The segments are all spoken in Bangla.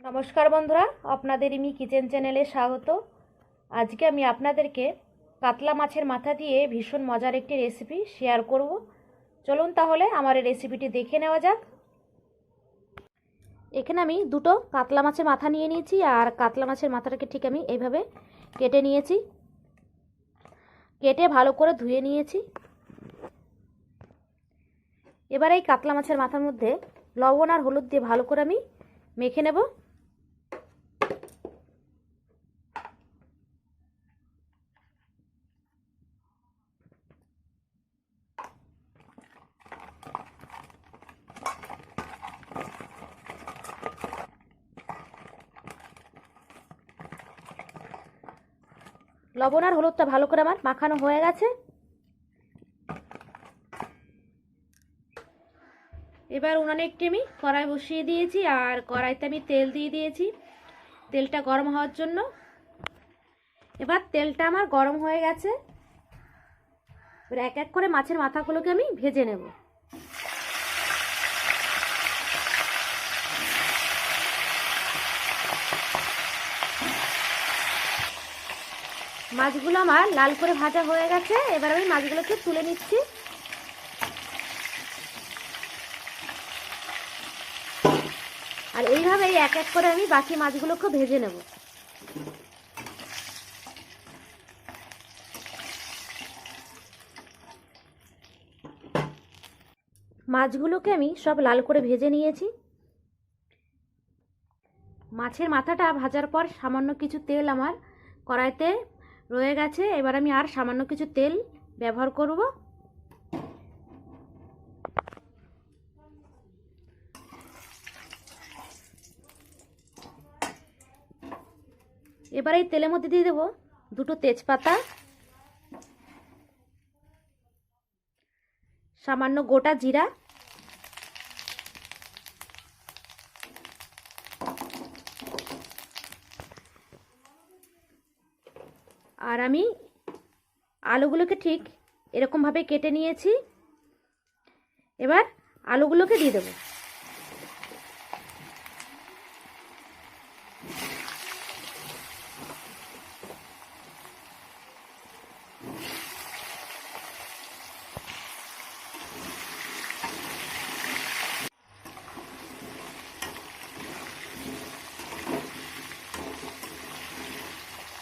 নমস্কার বন্ধুরা, আপনাদের ইমি কিচেন চ্যানেলে স্বাগত। আজকে আমি আপনাদেরকে কাতলা মাছের মাথা দিয়ে ভীষণ মজার একটি রেসিপি শেয়ার করব। চলুন তাহলে আমার এই রেসিপিটি দেখে নেওয়া যাক। এখানে আমি দুটো কাতলা মাছের মাথা নিয়ে নিয়েছি, আর কাতলা মাছের মাথাটাকে ঠিক আমি এইভাবে কেটে নিয়েছি। কেটে ভালো করে ধুয়ে নিয়েছি। এবার এই কাতলা মাছের মাথার মধ্যে লবণ আর হলুদ দিয়ে ভালো করে আমি মেখে নেব। লবণ আর হলুদটা ভালো করে আমার মাখানো হয়ে গেছে। এবার উনানে একটি আমি কড়াই বসিয়ে দিয়েছি, আর কড়াইতে আমি তেল দিয়ে দিয়েছি তেলটা গরম হওয়ার জন্য। এবার তেলটা আমার গরম হয়ে গেছে। এবার এক এক করে মাছের মাথাগুলোকে আমি ভেজে নেব। মাছগুলো আমার লাল করে ভাজা হয়ে গেছে। এবার আমি মাছগুলোকে তুলে নিচ্ছি। আর এইভাবেই এক এক করে আমি বাকি মাছগুলোকে ভেজে নেব। মাছগুলোকে আমি সব লাল করে ভেজে নিয়েছি। মাছের মাথাটা ভাজার পর সামান্য কিছু তেল আমার কড়াইতে রয়ে গেছে। এবার আমি আর সামান্য কিছু তেল ব্যবহার করব। এবার এই তেলের মধ্যে দিয়ে দেব দুটো তেজপাতা, সামান্য গোটা জিরা, আর আমি আলুগুলোকে ঠিক এরকমভাবে কেটে নিয়েছি। এবার আলুগুলোকে দিয়ে দেব।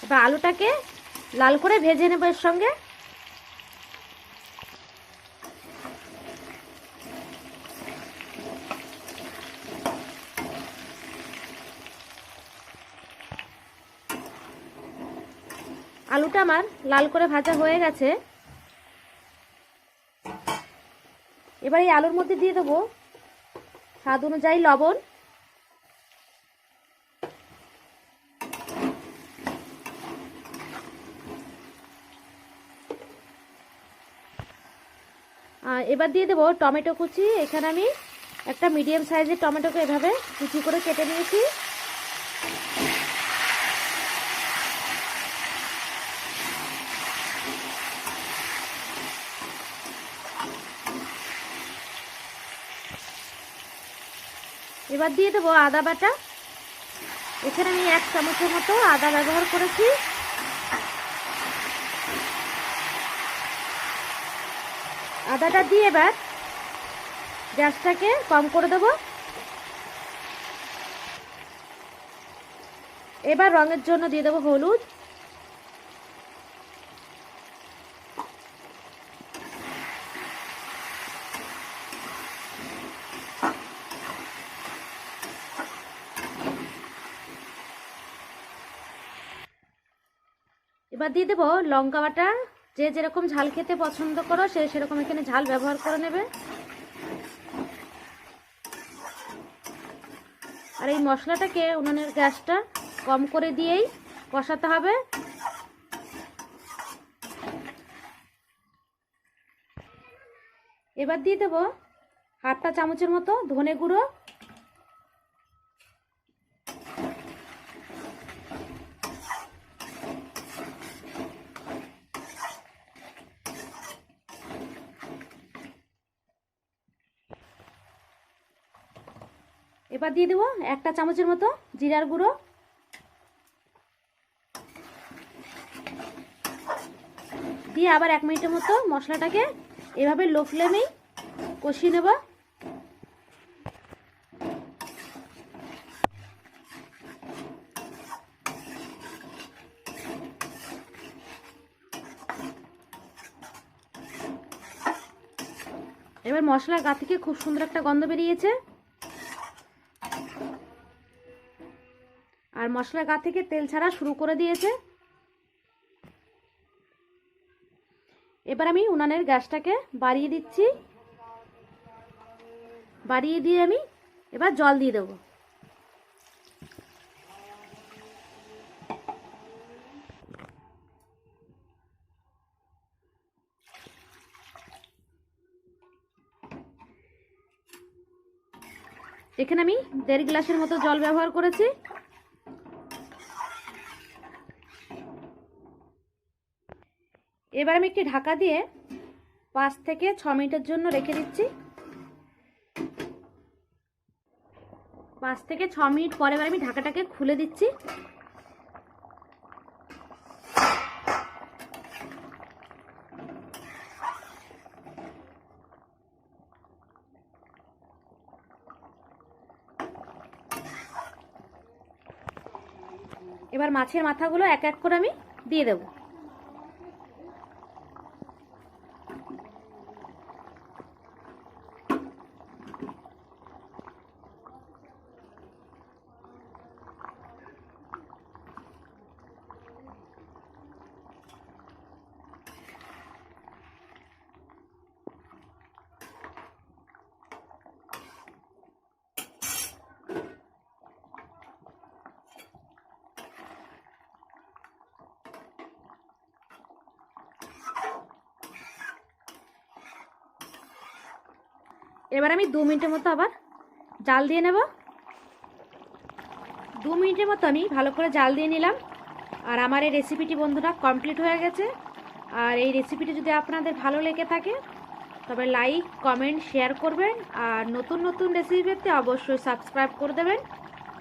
এবার আলুটাকে লাল করে ভেজে নেব এর সঙ্গে। আলুটা আমার লাল করে ভাজা হয়ে গেছে। এবার এই আলুর মধ্যে দিয়ে দেবো স্বাদ অনুযায়ী লবণ, এবার দিয়ে দেবো টমেটো কুচি। এখানে আমি একটা মিডিয়াম সাইজের টমেটোকে এভাবে কুচি করে কেটে নিয়েছি। এবার দিয়ে দেবো আদা বাটা। এখানে আমি 1 চামচের মতো আদা ব্যবহার করেছি। আদাটা দিয়ে এবার গ্যাসটাকে কম করে দেব। এবার রঙের জন্য দিয়ে দেবো হলুদ, এবার দিয়ে দেবো লঙ্কা বাটা। যে যেরকম ঝাল খেতে পছন্দ করো সে সেরকম এখানে ঝাল ব্যবহার করে নেবে। আর এই মশলাটাকে উনুনের গ্যাসটা কম করে দিয়েই কষাতে হবে। এবার দিয়ে দেবো 1/2 চামচের মতো ধনে গুঁড়ো, এবার দিয়ে দেবো 1 চামচের মতো জিরার গুঁড়ো, দিয়ে আবার 1 মিনিটের মতো মশলাটাকে এভাবে লো ফ্লেমেই কষিয়ে নেব। এবার মশলার গা থেকে খুব সুন্দর একটা গন্ধ বেরিয়েছে, আর মশলার গা থেকে তেল ছাড়া শুরু করে দিয়েছে। এবার আমি উনানের গ্যাসটাকে বাড়িয়ে দিচ্ছি, বাড়িয়ে দিয়ে আমি এবার জল দিয়ে দেবো। এখানে আমি 1.5 গ্লাসের মতো জল ব্যবহার করেছি। এবার আমি একটি ঢাকা দিয়ে 5 থেকে 6 মিনিটের জন্য রেখে দিচ্ছি। 5 থেকে 6 মিনিট পরে এবার আমি ঢাকাটাকে খুলে দিচ্ছি। এবার মাছের মাথাগুলো এক এক করে আমি দিয়ে দেব। এবার আমি 2 মিনিটের মতো আবার জাল দিয়ে নেব। 2 মিনিটের মতো আমি ভালো করে জাল দিয়ে নিলাম, আর আমার এই রেসিপিটি বন্ধুরা কমপ্লিট হয়ে গেছে। আর এই রেসিপিটি যদি আপনাদের ভালো লেগে থাকে তবে লাইক, কমেন্ট, শেয়ার করবেন, আর নতুন নতুন রেসিপি পেতে অবশ্যই সাবস্ক্রাইব করে দেবেন।